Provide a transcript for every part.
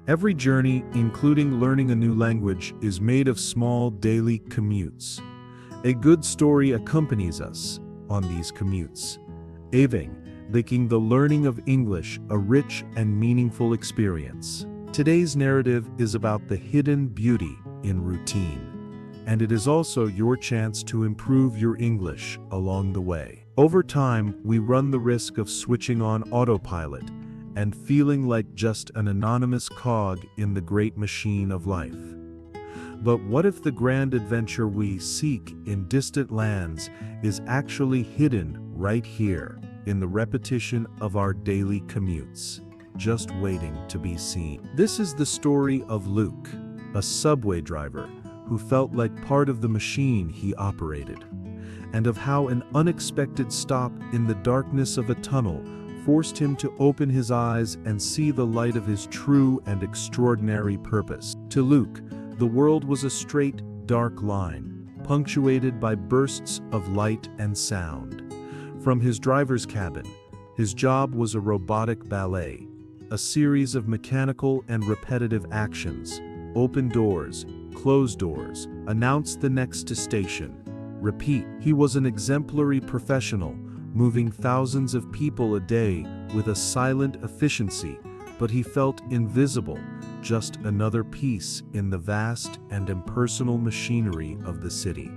Every journey, including learning a new language, is made of small daily commutes. A good story accompanies us on these commutes, making the learning of English a rich and meaningful experience. Today's narrative is about the hidden beauty in routine, and it is also your chance to improve your English along the way. Over time, we run the risk of switching on autopilot and feeling like just an anonymous cog in the great machine of life. But what if the grand adventure we seek in distant lands is actually hidden right here, in the repetition of our daily commutes, just waiting to be seen? This is the story of Luke, a subway driver who felt like part of the machine he operated, and of how an unexpected stop in the darkness of a tunnel forced him to open his eyes and see the light of his true and extraordinary purpose. To Luke, the world was a straight, dark line, punctuated by bursts of light and sound. From his driver's cabin, his job was a robotic ballet, a series of mechanical and repetitive actions: open doors, close doors, announce the next station, repeat. He was an exemplary professional, moving thousands of people a day with a silent efficiency, but he felt invisible, just another piece in the vast and impersonal machinery of the city.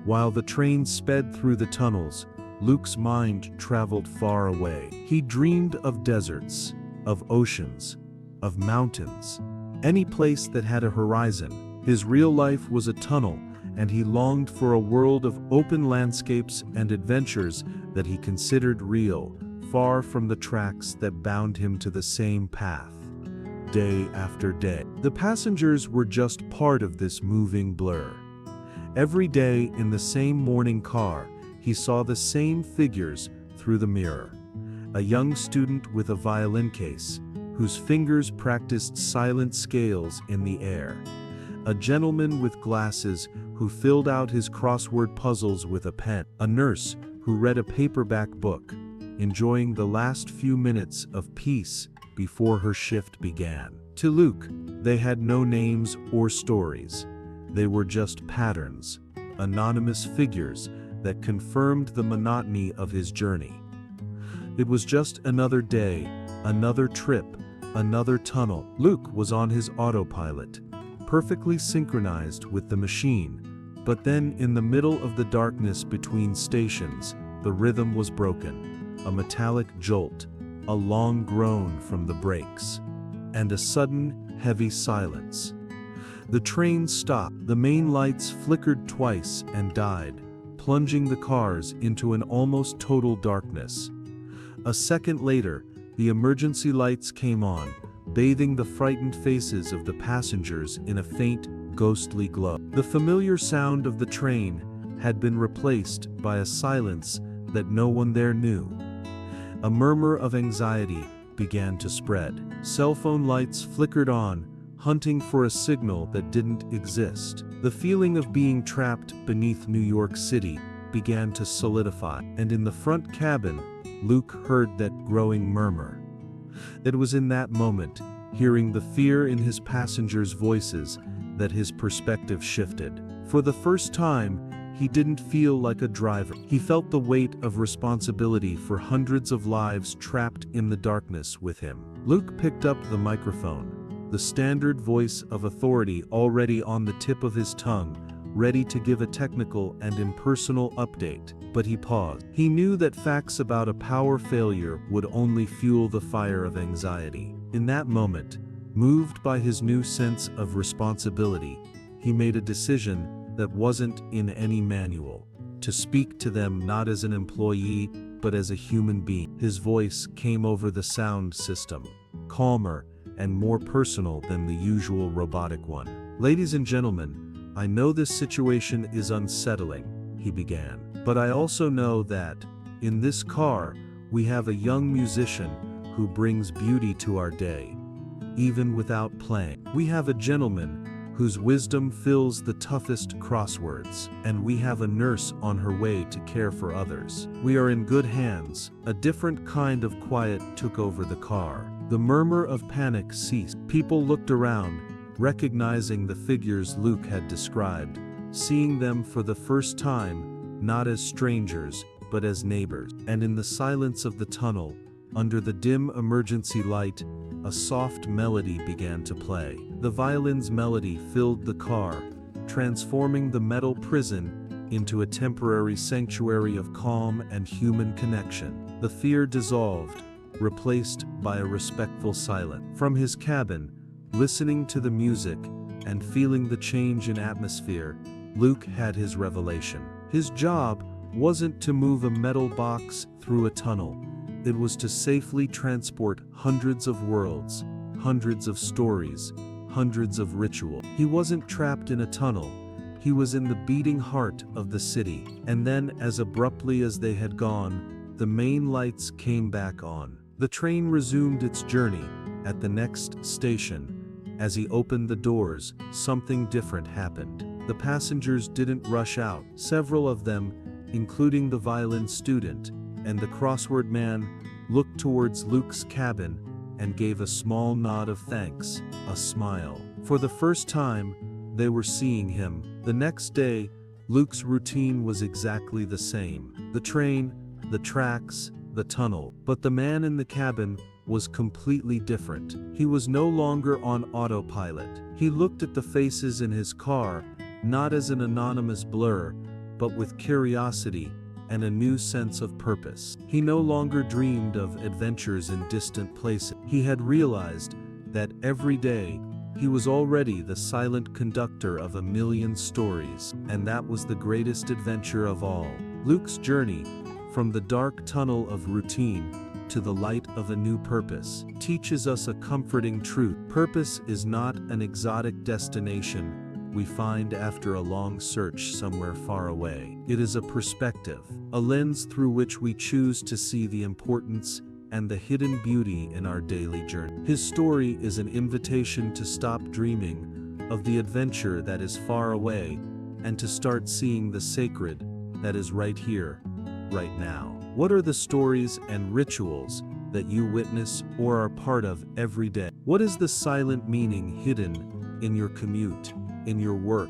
While the train sped through the tunnels, Luke's mind traveled far away. He dreamed of deserts, of oceans, of mountains, any place that had a horizon. His real life was a tunnel, and he longed for a world of open landscapes and adventures that he considered real, far from the tracks that bound him to the same path, day after day. The passengers were just part of this moving blur. Every day in the same morning car, he saw the same figures through the mirror. A young student with a violin case, whose fingers practiced silent scales in the air. A gentleman with glasses who filled out his crossword puzzles with a pen. A nurse who read a paperback book, enjoying the last few minutes of peace before her shift began. To Luke, they had no names or stories. They were just patterns, anonymous figures that confirmed the monotony of his journey. It was just another day, another trip, another tunnel. Luke was on his autopilot, perfectly synchronized with the machine, but then in the middle of the darkness between stations, the rhythm was broken. A metallic jolt, a long groan from the brakes, and a sudden, heavy silence. The train stopped. The main lights flickered twice and died, plunging the cars into an almost total darkness. A second later, the emergency lights came on, bathing the frightened faces of the passengers in a faint, ghostly glow. The familiar sound of the train had been replaced by a silence that no one there knew. A murmur of anxiety began to spread. Cell phone lights flickered on, hunting for a signal that didn't exist. The feeling of being trapped beneath New York City began to solidify, and in the front cabin, Luke heard that growing murmur. It was in that moment, hearing the fear in his passengers' voices, that his perspective shifted. For the first time, he didn't feel like a driver. He felt the weight of responsibility for hundreds of lives trapped in the darkness with him. Luke picked up the microphone, the standard voice of authority already on the tip of his tongue, ready to give a technical and impersonal update. But he paused. He knew that facts about a power failure would only fuel the fire of anxiety. In that moment, moved by his new sense of responsibility, he made a decision that wasn't in any manual: to speak to them not as an employee, but as a human being. His voice came over the sound system, calmer and more personal than the usual robotic one. "Ladies and gentlemen, I know this situation is unsettling," he began, "but I also know that, in this car, we have a young musician who brings beauty to our day, even without playing. We have a gentleman whose wisdom fills the toughest crosswords, and we have a nurse on her way to care for others. We are in good hands." A different kind of quiet took over the car, The murmur of panic ceased. People looked around, recognizing the figures Luke had described, seeing them for the first time, not as strangers, but as neighbors. And in the silence of the tunnel, under the dim emergency light, a soft melody began to play. The violin's melody filled the car, transforming the metal prison into a temporary sanctuary of calm and human connection. The fear dissolved, replaced by a respectful silence. From his cabin, listening to the music and feeling the change in atmosphere, Luke had his revelation. His job wasn't to move a metal box through a tunnel. It was to safely transport hundreds of worlds, hundreds of stories, hundreds of rituals. He wasn't trapped in a tunnel. He was in the beating heart of the city. And then, as abruptly as they had gone, the main lights came back on. The train resumed its journey. At the next station, as he opened the doors, something different happened. The passengers didn't rush out. Several of them, including the violin student and the crossword man, looked towards Luke's cabin and gave a small nod of thanks, a smile. For the first time, they were seeing him. The next day, Luke's routine was exactly the same. The train, the tracks, the tunnel. But the man in the cabin was completely different. He was no longer on autopilot. He looked at the faces in his car, not as an anonymous blur, but with curiosity and a new sense of purpose. He no longer dreamed of adventures in distant places. He had realized that every day he was already the silent conductor of a million stories, and that was the greatest adventure of all. Luke's journey, from the dark tunnel of routine to the light of a new purpose, teaches us a comforting truth. Purpose is not an exotic destination we find after a long search somewhere far away. It is a perspective, a lens through which we choose to see the importance and the hidden beauty in our daily journey. His story is an invitation to stop dreaming of the adventure that is far away and to start seeing the sacred that is right here, right now. What are the stories and rituals that you witness or are part of every day? What is the silent meaning hidden in your commute, in your work,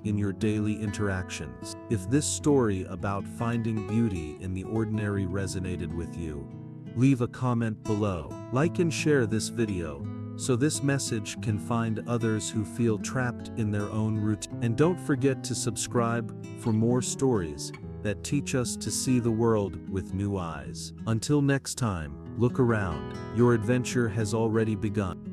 in your daily interactions? If this story about finding beauty in the ordinary resonated with you, leave a comment below. Like and share this video so this message can find others who feel trapped in their own routine. And don't forget to subscribe for more stories that teach us to see the world with new eyes. Until next time, look around. Your adventure has already begun.